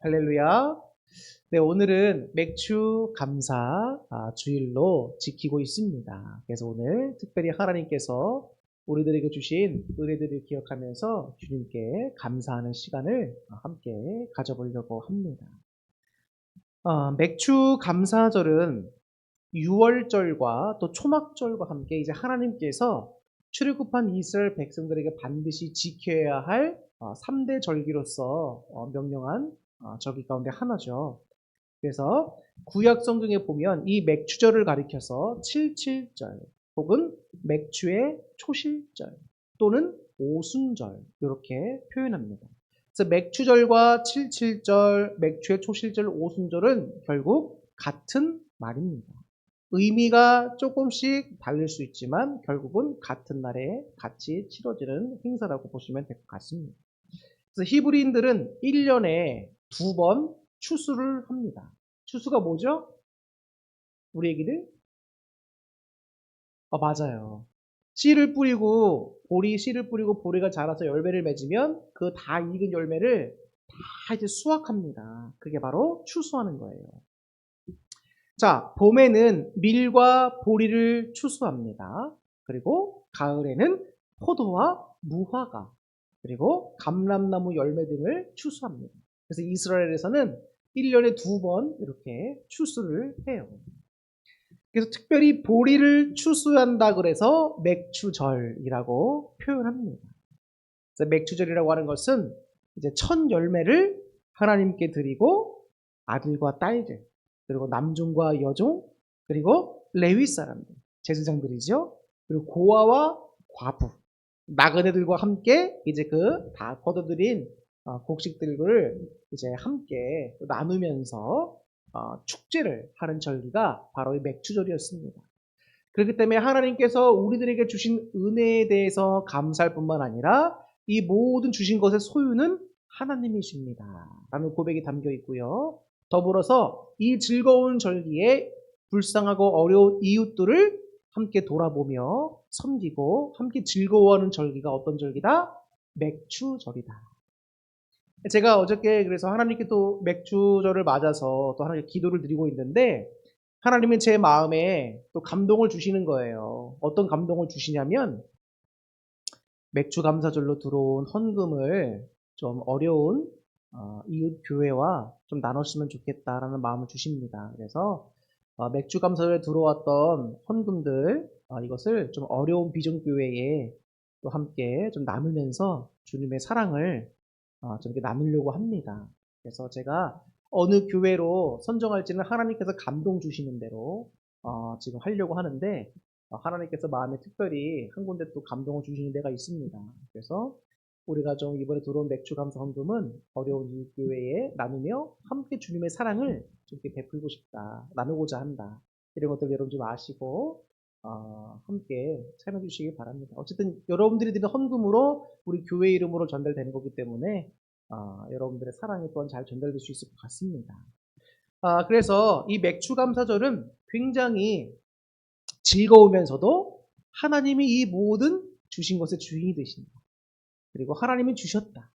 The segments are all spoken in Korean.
할렐루야. 네, 오늘은 맥주 감사 주일로 지키고 있습니다. 그래서 오늘 특별히 하나님께서 우리들에게 주신 은혜들을 기억하면서 주님께 감사하는 시간을 함께 가져보려고 합니다. 맥주 감사절은 유월절과 또 초막절과 함께 이제 하나님께서 출애굽한 이스라엘 백성들에게 반드시 지켜야 할 3대 절기로서 명령한 절기 가운데 하나죠. 그래서 구약 성경에 보면 이 맥주절을 가리켜서 77절 혹은 맥주의 초실절 또는 오순절 이렇게 표현합니다. 그래서 맥주절과 77절, 맥주의 초실절, 오순절은 결국 같은 말입니다. 의미가 조금씩 다를 수 있지만 결국은 같은 날에 같이 치러지는 행사라고 보시면 될 것 같습니다. 그래서 히브리인들은 1년에 2번 추수를 합니다. 추수가 뭐죠? 우리 애기들? 맞아요. 씨를 뿌리고 씨를 뿌리고 보리가 자라서 열매를 맺으면 그 다 익은 열매를 다 이제 수확합니다. 그게 바로 추수하는 거예요. 자, 봄에는 밀과 보리를 추수합니다. 그리고 가을에는 포도와 무화과, 그리고 감람나무 열매 등을 추수합니다. 그래서 이스라엘에서는 1년에 2번 이렇게 추수를 해요. 그래서 특별히 보리를 추수한다 그래서 맥추절이라고 표현합니다. 그래서 맥추절이라고 하는 것은 이제 첫 열매를 하나님께 드리고 아들과 딸들, 그리고 남종과 여종, 그리고 레위 사람들, 제사장들이죠. 그리고 고아와 과부, 나그네들과 함께 이제 그 다 거둬들인 곡식들을 이제 함께 나누면서 축제를 하는 절기가 바로 이 맥주절이었습니다. 그렇기 때문에 하나님께서 우리들에게 주신 은혜에 대해서 감사할 뿐만 아니라 이 모든 주신 것의 소유는 하나님이십니다. 라는 고백이 담겨 있고요. 더불어서 이 즐거운 절기에 불쌍하고 어려운 이웃들을 함께 돌아보며 섬기고 함께 즐거워하는 절기가 어떤 절기다? 맥주절이다. 제가 어저께 그래서 하나님께 또 맥주절을 맞아서 또 하나님께 기도를 드리고 있는데 하나님은 제 마음에 또 감동을 주시는 거예요. 어떤 감동을 주시냐면 맥주 감사절로 들어온 헌금을 좀 어려운 이웃 교회와 좀 나눴으면 좋겠다라는 마음을 주십니다. 그래서 맥주 감사절에 들어왔던 헌금들 이것을 좀 어려운 비전 교회에 또 함께 좀 나누면서 주님의 사랑을 좀 이렇게 나누려고 합니다. 그래서 제가 어느 교회로 선정할지는 하나님께서 감동 주시는 대로 지금 하려고 하는데 하나님께서 마음에 특별히 한 군데 또 감동을 주시는 데가 있습니다. 그래서 우리가 좀 이번에 들어온 맥주 감사 헌금은 어려운 이 교회에 나누며 함께 주님의 사랑을 좀 이렇게 베풀고 싶다, 나누고자 한다. 이런 것들 여러분 좀 아시고 함께 참여해 주시기 바랍니다. 어쨌든 여러분들이 드린 헌금으로 우리 교회 이름으로 전달되는 거기 때문에 여러분들의 사랑이 또한 잘 전달될 수 있을 것 같습니다. 그래서 이 맥주 감사절은 굉장히 즐거우면서도 하나님이 이 모든 주신 것의 주인이 되신다. 그리고 하나님이 주셨다.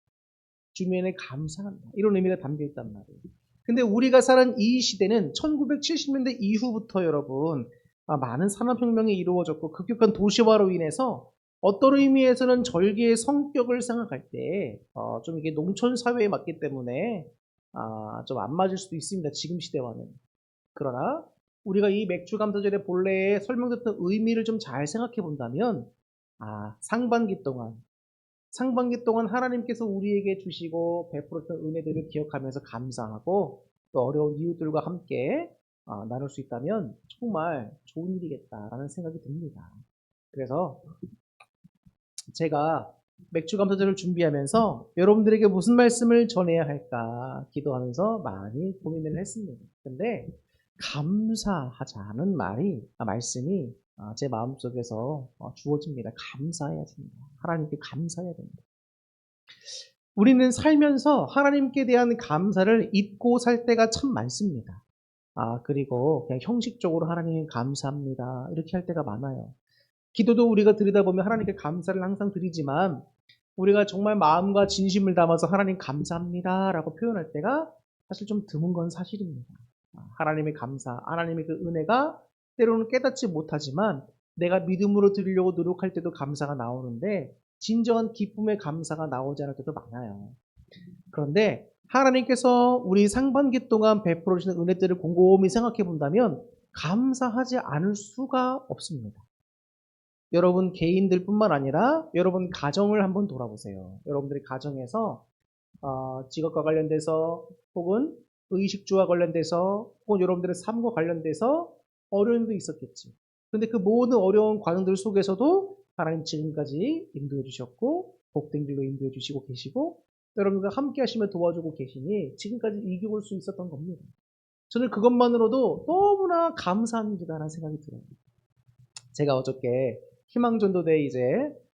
주면에 감사한다. 이런 의미가 담겨 있단 말이에요. 근데 우리가 사는 이 시대는 1970년대 이후부터 여러분 많은 산업혁명이 이루어졌고 급격한 도시화로 인해서 어떤 의미에서는 절기의 성격을 생각할 때 좀 이게 농촌 사회에 맞기 때문에 좀 안 맞을 수도 있습니다. 지금 시대와는. 그러나 우리가 이 맥주 감사절의 본래에 설명됐던 의미를 좀 잘 생각해 본다면 상반기 동안 하나님께서 우리에게 주시고 베풀었던 은혜들을 기억하면서 감사하고 또 어려운 이웃들과 함께 나눌 수 있다면 정말 좋은 일이겠다라는 생각이 듭니다. 그래서 제가 맥주 감사절을 준비하면서 여러분들에게 무슨 말씀을 전해야 할까 기도하면서 많이 고민을 했습니다. 근데 감사하자는 말씀이 제 마음속에서 주어집니다. 감사해야 됩니다. 하나님께 감사해야 됩니다. 우리는 살면서 하나님께 대한 감사를 잊고 살 때가 참 많습니다. 그리고 그냥 형식적으로 하나님 감사합니다. 이렇게 할 때가 많아요. 기도도 우리가 드리다 보면 하나님께 감사를 항상 드리지만 우리가 정말 마음과 진심을 담아서 하나님 감사합니다 라고 표현할 때가 사실 좀 드문 건 사실입니다. 하나님의 감사, 하나님의 그 은혜가 때로는 깨닫지 못하지만 내가 믿음으로 드리려고 노력할 때도 감사가 나오는데 진정한 기쁨의 감사가 나오지 않을 때도 많아요. 그런데 하나님께서 우리 상반기 동안 베풀어 주시는 은혜들을 곰곰이 생각해 본다면 감사하지 않을 수가 없습니다. 여러분 개인들뿐만 아니라 여러분 가정을 한번 돌아보세요. 여러분들의 가정에서 직업과 관련돼서 혹은 의식주와 관련돼서 혹은 여러분들의 삶과 관련돼서 어려움도 있었겠지. 그런데 그 모든 어려운 과정들 속에서도 하나님 지금까지 인도해 주셨고 복된 길로 인도해 주시고 계시고 여러분과 함께 하시며 도와주고 계시니 지금까지 이겨올 수 있었던 겁니다. 저는 그것만으로도 너무나 감사한 일이다라는 생각이 들어요. 제가 어저께 희망전도대 이제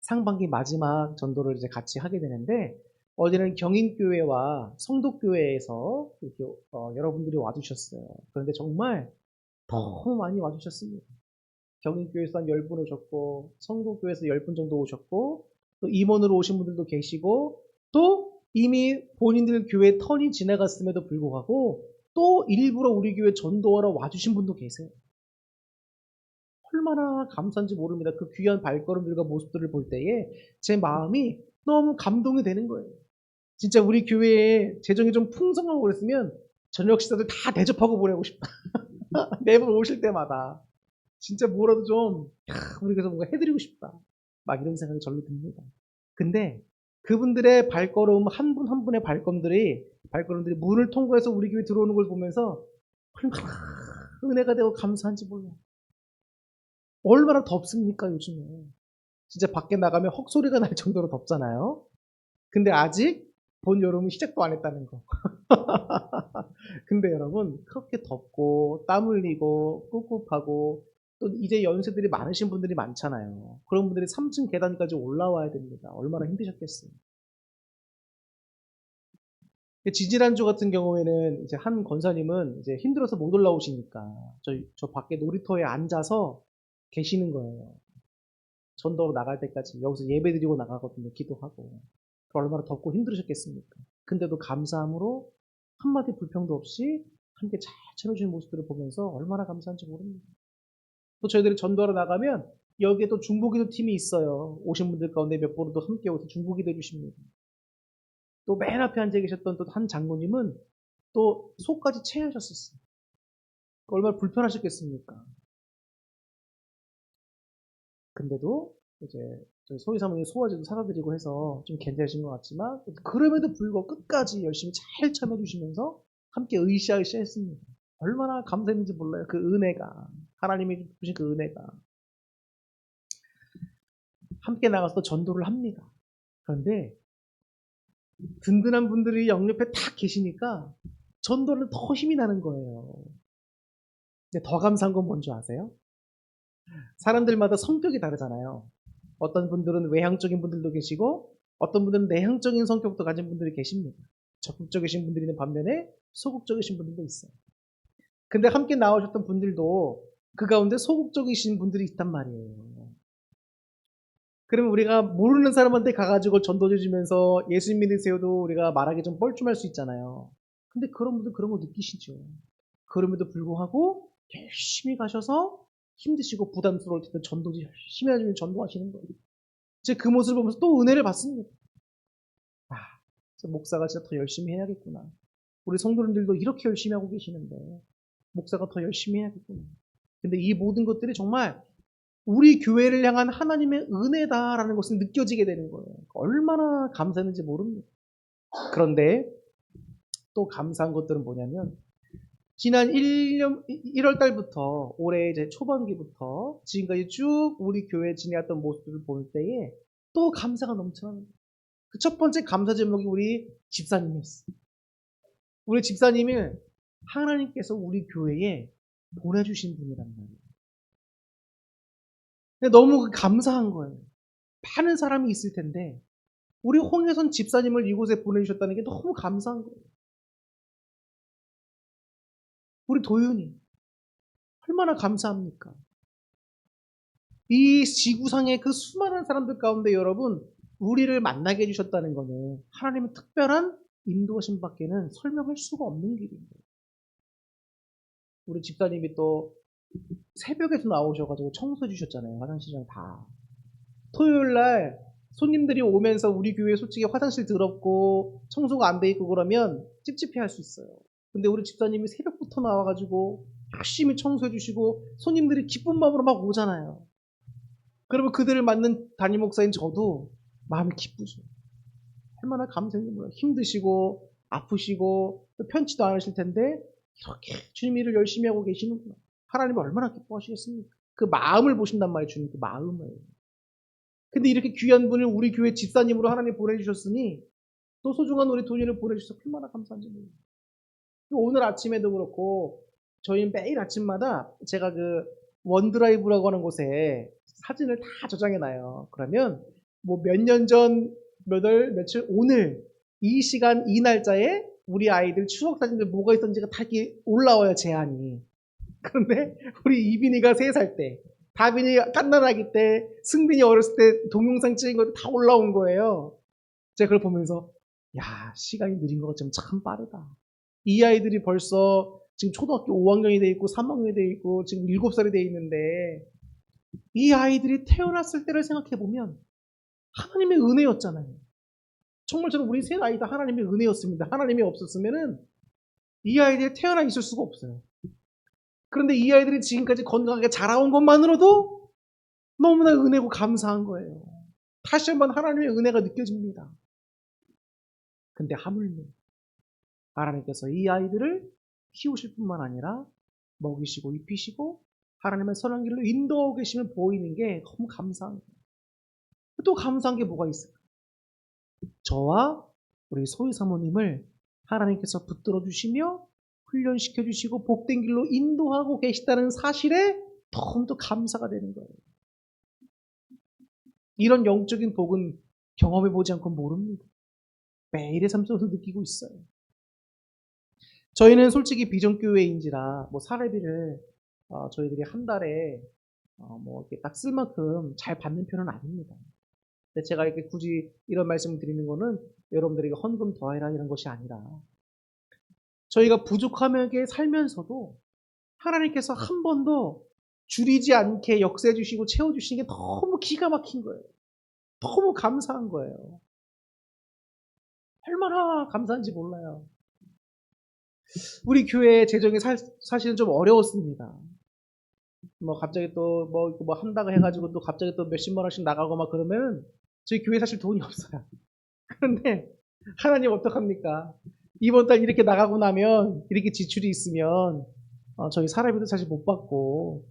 상반기 마지막 전도를 이제 같이 하게 되는데 어제는 경인교회와 성덕교회에서 이렇게 여러분들이 와주셨어요. 그런데 정말 너무 많이 와주셨습니다. 경인교회에서 한 10분 오셨고 성덕교회에서 10분 정도 오셨고 또 임원으로 오신 분들도 계시고 또 이미 본인들 교회 턴이 지나갔음에도 불구하고 또 일부러 우리 교회 전도하러 와주신 분도 계세요. 얼마나 감사한지 모릅니다. 그 귀한 발걸음들과 모습들을 볼 때에 제 마음이 너무 감동이 되는 거예요. 진짜 우리 교회에 재정이 좀 풍성하고 그랬으면 저녁 식사들 다 대접하고 보내고 싶다. 매번 오실 때마다 진짜 뭐라도 좀 우리 그래서 뭔가 해드리고 싶다. 막 이런 생각이 절로 듭니다. 근데 그분들의 발걸음 한 분 한 분의 발걸음들이 문을 통과해서 우리 교회 들어오는 걸 보면서 얼마나 은혜가 되고 감사한지 몰라요. 얼마나 덥습니까 요즘에. 진짜 밖에 나가면 헉소리가 날 정도로 덥잖아요. 근데 아직 본 여름은 시작도 안 했다는 거. 근데 여러분 그렇게 덥고 땀 흘리고 꿉꿉하고 또 이제 연세들이 많으신 분들이 많잖아요. 그런 분들이 3층 계단까지 올라와야 됩니다. 얼마나 힘드셨겠어요. 지지난주 같은 경우에는 이제 한 권사님은 이제 힘들어서 못 올라오시니까 저 밖에 놀이터에 앉아서 계시는 거예요. 전도로 나갈 때까지 여기서 예배 드리고 나가거든요. 기도하고. 얼마나 덥고 힘들으셨겠습니까? 근데도 감사함으로 한마디 불평도 없이 함께 잘 채워주는 모습들을 보면서 얼마나 감사한지 모릅니다. 또 저희들이 전도하러 나가면 여기에 또 중보기도 팀이 있어요. 오신 분들 가운데 몇 분도 함께 오셔서 중보기도 해주십니다. 또 맨 앞에 앉아 계셨던 또 한 장로님은 또 속까지 체하셨었어요. 얼마나 불편하셨겠습니까? 근데도 이제 저희 소희 사모님 소화제도 사다 드리고 해서 좀 괜찮으신 것 같지만 그럼에도 불구하고 끝까지 열심히 잘 참여주시면서 함께 으쌰으쌰 했습니다. 얼마나 감사했는지 몰라요. 그 은혜가 하나님이 주신 그 은혜가 함께 나가서 전도를 합니다. 그런데 든든한 분들이 영옆에 딱 계시니까 전도는 더 힘이 나는 거예요. 근데 더 감사한 건 뭔지 아세요? 사람들마다 성격이 다르잖아요. 어떤 분들은 외향적인 분들도 계시고 어떤 분들은 내향적인 성격도 가진 분들이 계십니다. 적극적이신 분들이 있는 반면에 소극적이신 분들도 있어요. 근데 함께 나오셨던 분들도 그 가운데 소극적이신 분들이 있단 말이에요. 그러면 우리가 모르는 사람한테 가가지고 전도해 주면서 예수님 믿으세요도 우리가 말하기 좀 뻘쭘할 수 있잖아요. 근데 그런 분들 그런 거 느끼시죠. 그럼에도 불구하고 열심히 가셔서 힘드시고 부담스러울 때도 전도지 열심히 해주면 전도하시는 거예요. 제가 그 모습을 보면서 또 은혜를 받습니다. 아, 목사가 진짜 더 열심히 해야겠구나. 우리 성도님들도 이렇게 열심히 하고 계시는데 목사가 더 열심히 해야겠구나. 근데 이 모든 것들이 정말 우리 교회를 향한 하나님의 은혜다라는 것을 느껴지게 되는 거예요. 얼마나 감사했는지 모릅니다. 그런데 또 감사한 것들은 뭐냐면 지난 1월 달부터 올해 이제 초반기부터 지금까지 쭉 우리 교회에 지내왔던 모습들을 볼 때에 또 감사가 넘쳐나는 거예요. 그 첫 번째 감사 제목이 우리 집사님이었어요. 우리 집사님이 하나님께서 우리 교회에 보내주신 분이란 말이에요. 근데 너무 감사한 거예요. 많은 사람이 있을 텐데 우리 홍혜선 집사님을 이곳에 보내주셨다는 게 너무 감사한 거예요. 우리 도윤이 얼마나 감사합니까? 이 지구상의 그 수많은 사람들 가운데 여러분 우리를 만나게 해주셨다는 거는 하나님의 특별한 인도하심 밖에는 설명할 수가 없는 길이에요. 우리 집사님이 또 새벽에도 나오셔가지고 청소해 주셨잖아요. 화장실이랑 다. 토요일 날 손님들이 오면서 우리 교회 솔직히 화장실 더럽고 청소가 안 돼 있고 그러면 찝찝해 할 수 있어요. 근데 우리 집사님이 새벽부터 나와가지고 열심히 청소해 주시고 손님들이 기쁜 마음으로 막 오잖아요. 그러면 그들을 맞는 담임 목사인 저도 마음이 기쁘죠. 얼마나 감사한지 몰라요. 힘드시고 아프시고 편치도 않으실 텐데 이렇게 주님 일을 열심히 하고 계시는구나. 하나님이 얼마나 기뻐하시겠습니까? 그 마음을 보신단 말이에요. 주님 그 마음을. 근데 이렇게 귀한 분을 우리 교회 집사님으로 하나님 보내주셨으니 또 소중한 우리 돈이를 보내주셔서 얼마나 감사한지 몰라요. 오늘 아침에도 그렇고 저희 매일 아침마다 제가 그 원드라이브라고 하는 곳에 사진을 다 저장해놔요. 그러면 뭐 몇 년 전, 몇 월, 며칠, 오늘 이 시간, 이 날짜에 우리 아이들 추억 사진들 뭐가 있었는지가 다 이렇게 올라와요, 제안이. 그런데 우리 이빈이가 3살 때, 다빈이 갓난아기 때, 승빈이 어렸을 때 동영상 찍은 것도 다 올라온 거예요. 제가 그걸 보면서 야, 시간이 느린 것 같지만 참 빠르다. 이 아이들이 벌써 지금 초등학교 5학년이 돼 있고 3학년이 돼 있고 지금 7살이 돼 있는데 이 아이들이 태어났을 때를 생각해 보면 하나님의 은혜였잖아요. 정말 저는 우리 셋 아이 다 하나님의 은혜였습니다. 하나님이 없었으면은 이 아이들이 태어나 있을 수가 없어요. 그런데 이 아이들이 지금까지 건강하게 자라온 것만으로도 너무나 은혜고 감사한 거예요. 다시 한번 하나님의 은혜가 느껴집니다. 근데 하물며 하나님께서 이 아이들을 키우실 뿐만 아니라 먹이시고 입히시고 하나님의 선한 길로 인도하고 계시면 보이는 게 너무 감사한 거예요. 또 감사한 게 뭐가 있을까요? 저와 우리 소희 사모님을 하나님께서 붙들어 주시며 훈련시켜 주시고 복된 길로 인도하고 계시다는 사실에 너무도 감사가 되는 거예요. 이런 영적인 복은 경험해 보지 않고 모릅니다. 매일의 삶 속에서 느끼고 있어요. 저희는 솔직히 비전교회인지라 뭐 사례비를 저희들이 한 달에 뭐 이렇게 딱 쓸 만큼 잘 받는 편은 아닙니다. 근데 제가 이렇게 굳이 이런 말씀을 드리는 거는 여러분들에게 헌금 더해라 이런 것이 아니라 저희가 부족하게 살면서도 하나님께서 한 번도 줄이지 않게 역사해 주시고 채워 주시는 게 너무 기가 막힌 거예요. 너무 감사한 거예요. 얼마나 감사한지 몰라요. 우리 교회 재정이 사실은 좀 어려웠습니다. 뭐 갑자기 또 뭐 한다고 해가지고 또 갑자기 또 몇십만 원씩 나가고 막 그러면 저희 교회 사실 돈이 없어요. 그런데 하나님 어떡합니까? 이번 달 이렇게 나가고 나면 이렇게 지출이 있으면 저희 사람비도 사실 못 받고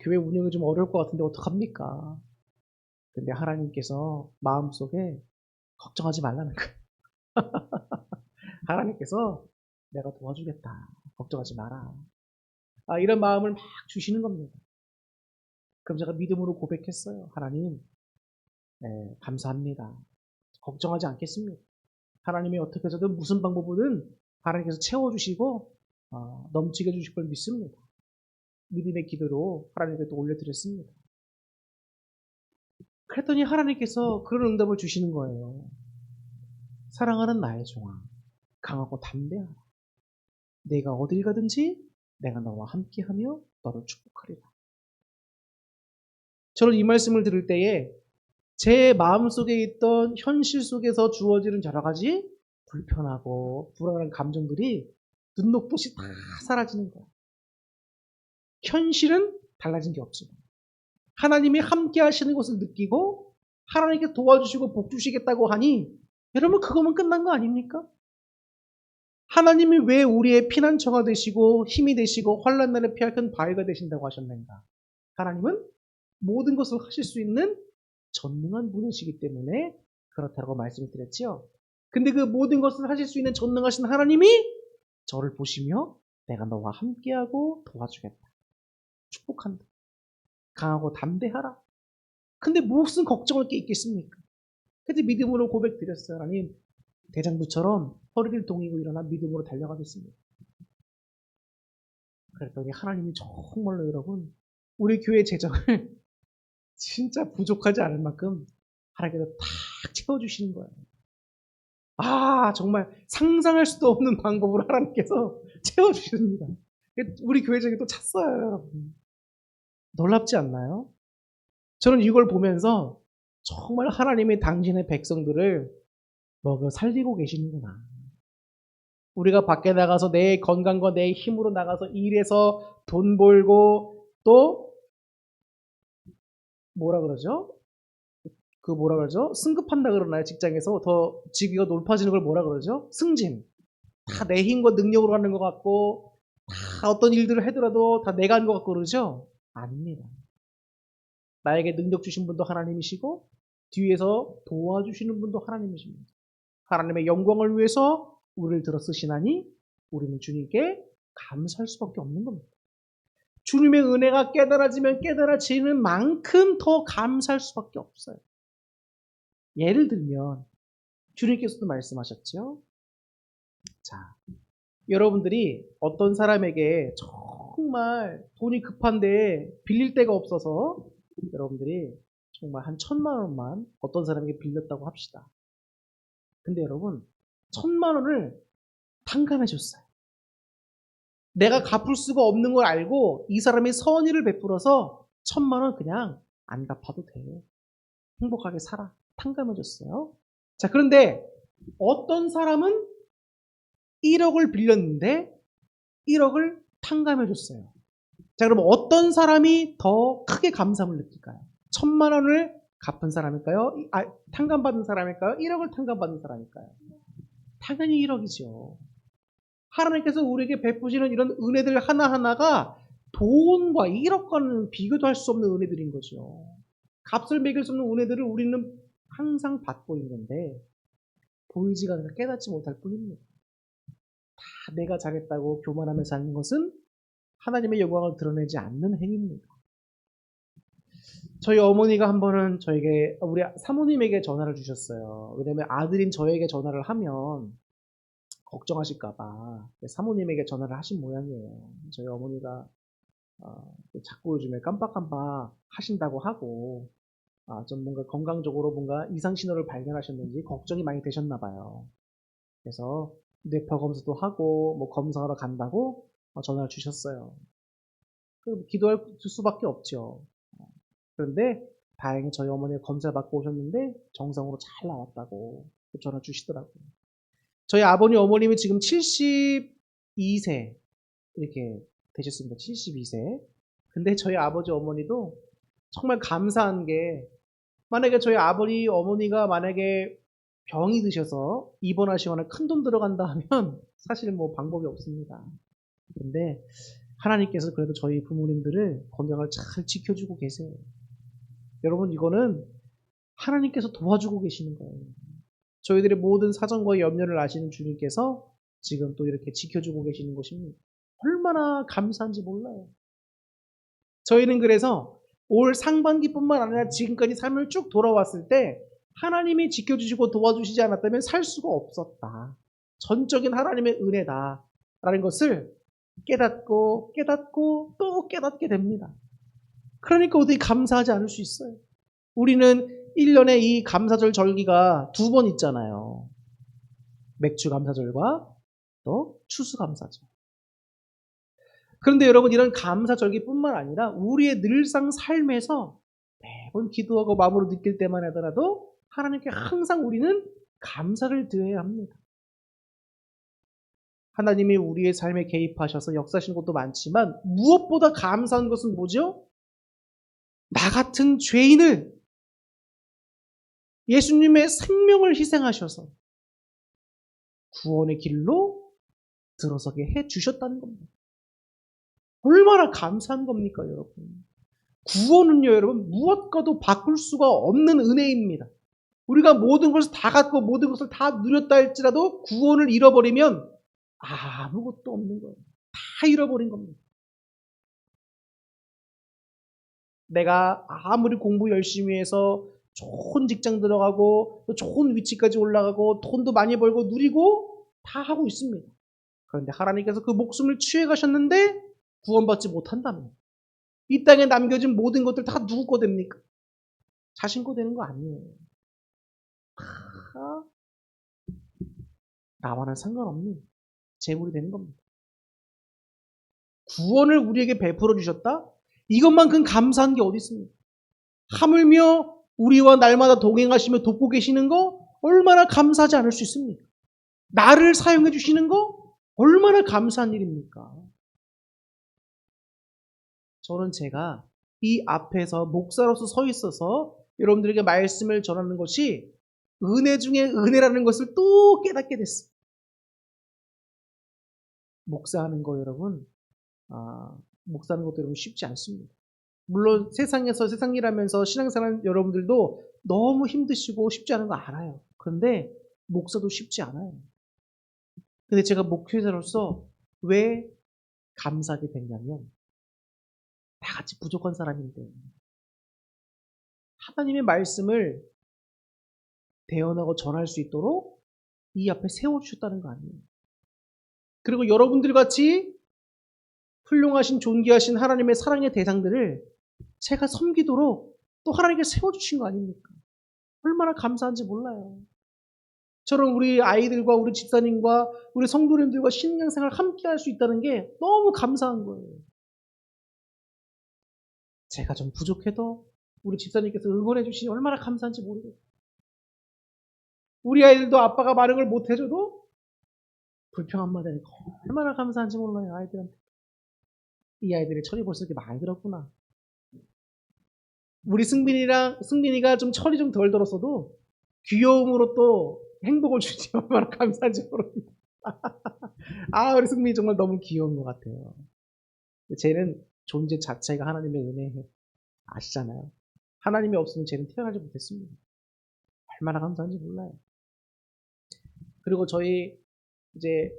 교회 운영이 좀 어려울 것 같은데 어떡합니까? 근데 하나님께서 마음속에 걱정하지 말라는 거예요. 하나님께서 내가 도와주겠다. 걱정하지 마라. 이런 마음을 막 주시는 겁니다. 그럼 제가 믿음으로 고백했어요. 하나님, 네, 감사합니다. 걱정하지 않겠습니다. 하나님이 어떻게 해서든 무슨 방법으로든 하나님께서 채워주시고 넘치게 해주실 걸 믿습니다. 믿음의 기도로 하나님께 또 올려드렸습니다. 그랬더니 하나님께서 그런 응답을 주시는 거예요. 사랑하는 나의 종아, 강하고 담대하라. 내가 어딜 가든지 내가 너와 함께하며 너를 축복하리라. 저는 이 말씀을 들을 때에 제 마음속에 있던 현실 속에서 주어지는 여러 가지 불편하고 불안한 감정들이 눈 녹듯이 다 사라지는 거예요. 현실은 달라진 게 없지만 하나님이 함께 하시는 것을 느끼고 하나님께 도와주시고 복 주시겠다고 하니 여러분 그거면 끝난 거 아닙니까? 하나님이 왜 우리의 피난처가 되시고 힘이 되시고 환난 날에 피할 큰 바위가 되신다고 하셨는가? 하나님은 모든 것을 하실 수 있는 전능한 분이시기 때문에 그렇다고 말씀을 드렸지요. 근데 그 모든 것을 하실 수 있는 전능하신 하나님이 저를 보시며 내가 너와 함께하고 도와주겠다. 축복한다. 강하고 담대하라. 근데 무슨 걱정할 게 있겠습니까? 그래서 믿음으로 고백 드렸어요. 하나님, 대장부처럼 허리를 동이고 일어나 믿음으로 달려가겠습니다. 그랬더니 하나님이 정말로 여러분, 우리 교회 재정을 진짜 부족하지 않을 만큼 하나님께서 탁 채워주시는 거예요. 정말 상상할 수도 없는 방법으로 하나님께서 채워주십니다. 우리 교회적에 또 찼어요, 여러분. 놀랍지 않나요? 저는 이걸 보면서 정말 하나님이 당신의 백성들을 먹여 살리고 계시는구나. 우리가 밖에 나가서 내 건강과 내 힘으로 나가서 일해서 돈 벌고 또 뭐라 그러죠? 뭐라 그러죠? 승급한다 그러나요? 직장에서 더 직위가 높아지는 걸 뭐라 그러죠? 승진. 다 내 힘과 능력으로 하는 것 같고 다 어떤 일들을 하더라도 다 내가 하는 것 같고 그러죠? 아닙니다. 나에게 능력 주신 분도 하나님이시고 뒤에서 도와주시는 분도 하나님이십니다. 하나님의 영광을 위해서 우리를 들어 쓰시나니 우리는 주님께 감사할 수밖에 없는 겁니다. 주님의 은혜가 깨달아지면 깨달아지는 만큼 더 감사할 수밖에 없어요. 예를 들면 주님께서도 말씀하셨죠. 자, 여러분들이 어떤 사람에게 정말 돈이 급한데 빌릴 데가 없어서 여러분들이 정말 한 1,000만 원만 어떤 사람에게 빌렸다고 합시다. 근데 여러분 1,000만 원을 탕감해 줬어요. 내가 갚을 수가 없는 걸 알고 이 사람이 선의를 베풀어서 1,000만 원 그냥 안 갚아도 돼. 행복하게 살아. 탕감해 줬어요. 자, 그런데 어떤 사람은 1억을 빌렸는데 1억을 탕감해 줬어요. 자, 그럼 어떤 사람이 더 크게 감사함을 느낄까요? 1,000만 원을 갚은 사람일까요? 탕감받은 사람일까요? 1억을 탕감받은 사람일까요? 당연히 1억이죠. 하나님께서 우리에게 베푸시는 이런 은혜들 하나하나가 돈과 1억과는 비교도 할 수 없는 은혜들인 거죠. 값을 매길 수 없는 은혜들을 우리는 항상 받고 있는데 보이지가 않아 깨닫지 못할 뿐입니다. 다 내가 잘했다고 교만하면서 하는 것은 하나님의 영광을 드러내지 않는 행위입니다. 저희 어머니가 한 번은 우리 사모님에게 전화를 주셨어요. 왜냐면 아들인 저에게 전화를 하면 걱정하실까봐 사모님에게 전화를 하신 모양이에요. 저희 어머니가 자꾸 요즘에 깜빡깜빡 하신다고 하고 좀 뭔가 건강적으로 뭔가 이상 신호를 발견하셨는지 걱정이 많이 되셨나 봐요. 그래서 뇌파 검사도 하고 뭐 검사하러 간다고 전화를 주셨어요. 기도할 수밖에 없죠. 그런데 다행히 저희 어머니가 검사 받고 오셨는데 정상으로 잘 나왔다고 전화 주시더라고요. 저희 아버님 어머님이 지금 72세 이렇게 되셨습니다. 72세. 근데 저희 아버지 어머니도 정말 감사한 게 만약에 저희 아버지 어머니가 만약에 병이 드셔서 입원하시거나 큰돈 들어간다 하면 사실 뭐 방법이 없습니다. 근데 하나님께서 그래도 저희 부모님들을 건강을 잘 지켜주고 계세요. 여러분 이거는 하나님께서 도와주고 계시는 거예요. 저희들의 모든 사정과 염려를 아시는 주님께서 지금 또 이렇게 지켜주고 계시는 것입니다. 얼마나 감사한지 몰라요. 저희는 그래서 올 상반기뿐만 아니라 지금까지 삶을 쭉 돌아왔을 때 하나님이 지켜주시고 도와주시지 않았다면 살 수가 없었다. 전적인 하나님의 은혜다라는 것을 깨닫고 또 깨닫게 됩니다. 그러니까 어떻게 감사하지 않을 수 있어요. 우리는 1년에 이 감사절 절기가 2번 있잖아요. 맥주 감사절과 또 추수 감사절. 그런데 여러분 이런 감사절기뿐만 아니라 우리의 늘상 삶에서 매번 기도하고 마음으로 느낄 때만 하더라도 하나님께 항상 우리는 감사를 드려야 합니다. 하나님이 우리의 삶에 개입하셔서 역사하시는 것도 많지만 무엇보다 감사한 것은 뭐죠? 나 같은 죄인을 예수님의 생명을 희생하셔서 구원의 길로 들어서게 해 주셨다는 겁니다. 얼마나 감사한 겁니까, 여러분? 구원은요, 여러분, 무엇과도 바꿀 수가 없는 은혜입니다. 우리가 모든 것을 다 갖고 모든 것을 다 누렸다 할지라도 구원을 잃어버리면 아무것도 없는 거예요. 다 잃어버린 겁니다. 내가 아무리 공부 열심히 해서 좋은 직장 들어가고 또 좋은 위치까지 올라가고 돈도 많이 벌고 누리고 다 하고 있습니다. 그런데 하나님께서 그 목숨을 취해 가셨는데 구원받지 못한다면 이 땅에 남겨진 모든 것들 다 누구 거 됩니까? 자신 거 되는 거 아니에요. 다 나와는 상관없는 재물이 되는 겁니다. 구원을 우리에게 베풀어 주셨다? 이것만큼 감사한 게 어디 있습니까? 하물며 우리와 날마다 동행하시며 돕고 계시는 거 얼마나 감사하지 않을 수 있습니까? 나를 사용해 주시는 거 얼마나 감사한 일입니까? 저는 제가 이 앞에서 목사로서 서 있어서 여러분들에게 말씀을 전하는 것이 은혜 중에 은혜라는 것을 또 깨닫게 됐습니다. 목사하는 거 여러분, 목사하는 것도 여러분 쉽지 않습니다. 물론 세상에서 세상 일하면서 신앙생활 여러분들도 너무 힘드시고 쉽지 않은 거 알아요. 그런데 목사도 쉽지 않아요. 근데 제가 목회자로서 왜 감사하게 됐냐면 다 같이 부족한 사람인데 하나님의 말씀을 대언하고 전할 수 있도록 이 앞에 세워주셨다는 거 아니에요. 그리고 여러분들 같이 훌륭하신 존귀하신 하나님의 사랑의 대상들을 제가 섬기도록 또 하나님께 세워주신 거 아닙니까? 얼마나 감사한지 몰라요. 저런 우리 아이들과 우리 집사님과 우리 성도님들과 신앙생활 함께 할 수 있다는 게 너무 감사한 거예요. 제가 좀 부족해도 우리 집사님께서 응원해 주시니 얼마나 감사한지 모르겠어요. 우리 아이들도 아빠가 많은 걸 못 해줘도 불평 한마디 하니까 얼마나 감사한지 몰라요, 아이들한테. 이 아이들의 철이 벌써 이렇게 많이 들었구나. 우리 승빈이가 좀 철이 좀 덜 들었어도 귀여움으로 또 행복을 주지 얼마나 감사한지 모릅니다. 우리 승민이 정말 너무 귀여운 것 같아요. 쟤는 존재 자체가 하나님의 은혜예요. 아시잖아요. 하나님이 없으면 쟤는 태어나지 못했습니다. 얼마나 감사한지 몰라요. 그리고 저희 이제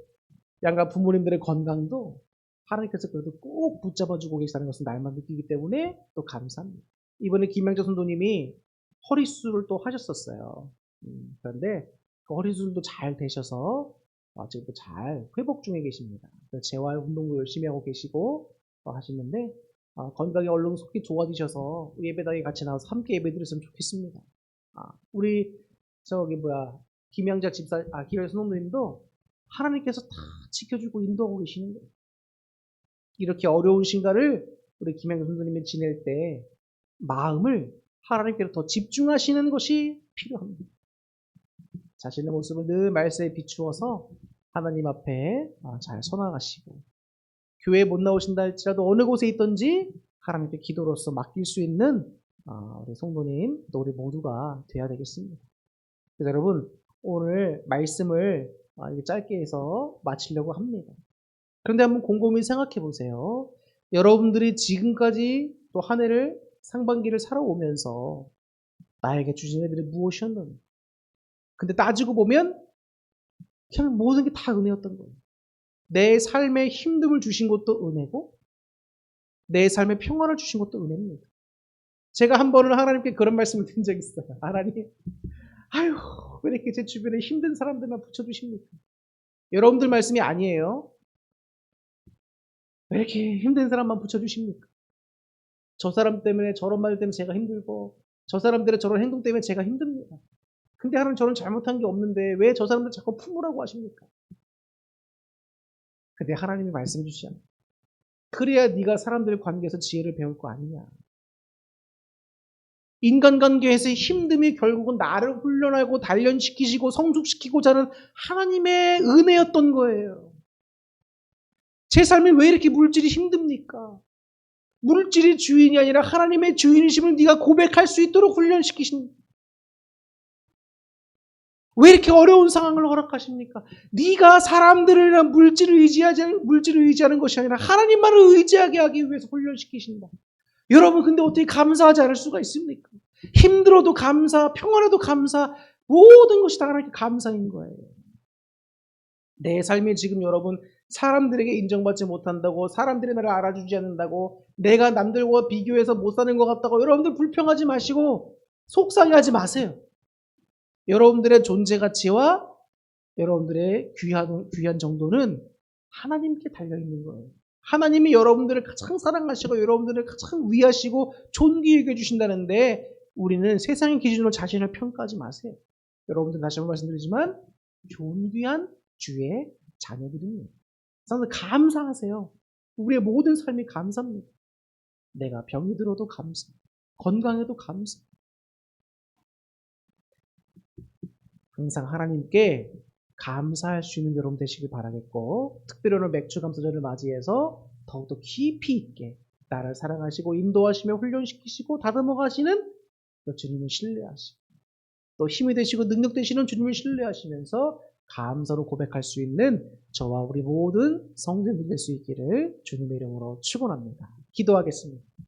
양가 부모님들의 건강도 하나님께서 그래도 꼭 붙잡아주고 계시다는 것을 날만 느끼기 때문에 또 감사합니다. 이번에 김양재 선도님이 허리 수술을 또 하셨었어요. 그런데 그 허리 수술도 잘 되셔서 지금도 잘 회복 중에 계십니다. 재활 운동도 열심히 하고 계시고 하시는데 건강이 얼른 속히 좋아지셔서 예배당에 같이 나와서 함께 예배 드렸으면 좋겠습니다. 우리 김양자 집사, 김양자 선도님도 하나님께서 다 지켜주고 인도하고 계시는 거예요. 이렇게 어려운 신가를 우리 김양자 선도님이 지낼 때 마음을 하나님께로 더 집중하시는 것이 필요합니다. 자신의 모습을 늘 말씀에 비추어서 하나님 앞에 잘 서나가시고 교회에 못 나오신다 할지라도 어느 곳에 있든지 하나님께 기도로서 맡길 수 있는 우리 성도님 또 우리 모두가 되어야 되겠습니다. 그래서 여러분 오늘 말씀을 짧게 해서 마치려고 합니다. 그런데 한번 곰곰이 생각해 보세요. 여러분들이 지금까지 또 한 해를 상반기를 살아오면서 나에게 주신 은혜들이 무엇이었는지 근데 따지고 보면 그냥 모든 게 다 은혜였던 거예요. 내 삶에 힘듦을 주신 것도 은혜고 내 삶에 평안을 주신 것도 은혜입니다. 제가 한 번은 하나님께 그런 말씀을 드린 적이 있어요. 하나님, 왜 이렇게 제 주변에 힘든 사람들만 붙여주십니까? 여러분들 말씀이 아니에요. 왜 이렇게 힘든 사람만 붙여주십니까? 저 사람 때문에 저런 말 때문에 제가 힘들고 저 사람들의 저런 행동 때문에 제가 힘듭니다. 근데 하나님 저는 잘못한 게 없는데 왜 저 사람들 자꾸 품으라고 하십니까? 근데 하나님이 말씀해 주시잖아요. 그래야 네가 사람들 관계에서 지혜를 배울 거 아니냐. 인간관계에서의 힘듦이 결국은 나를 훈련하고 단련시키시고 성숙시키고자 하는 하나님의 은혜였던 거예요. 제 삶이 왜 이렇게 물질이 힘듭니까? 물질이 주인이 아니라 하나님의 주인이심을 네가 고백할 수 있도록 훈련시키십니다. 왜 이렇게 어려운 상황을 허락하십니까? 네가 사람들을 물질을 의지하는 것이 아니라 하나님만을 의지하게 하기 위해서 훈련시키신다. 여러분 근데 어떻게 감사하지 않을 수가 있습니까? 힘들어도 감사, 평안해도 감사, 모든 것이 다 하나님께 감사인 거예요. 내 삶이 지금 여러분 사람들에게 인정받지 못한다고 사람들이 나를 알아주지 않는다고 내가 남들과 비교해서 못 사는 것 같다고 여러분들 불평하지 마시고 속상해하지 마세요. 여러분들의 존재 가치와 여러분들의 귀한 정도는 하나님께 달려있는 거예요. 하나님이 여러분들을 가장 사랑하시고 여러분들을 가장 위하시고 존귀 여겨 주신다는데 우리는 세상의 기준으로 자신을 평가하지 마세요. 여러분들 다시 한번 말씀드리지만 존귀한 주의 자녀들입니다. 그래서 감사하세요. 우리의 모든 삶이 감사합니다. 내가 병이 들어도 감사, 건강해도 감사. 항상 하나님께 감사할 수 있는 여러분 되시길 바라겠고, 특별히 오늘 맥주 감사절을 맞이해서 더욱더 깊이 있게 나를 사랑하시고 인도하시며 훈련시키시고 다듬어 가시는 또 주님을 신뢰하시고 또 힘이 되시고 능력 되시는 주님을 신뢰하시면서 감사로 고백할 수 있는 저와 우리 모든 성도님들 될 수 있기를 주님의 이름으로 축원합니다. 기도하겠습니다.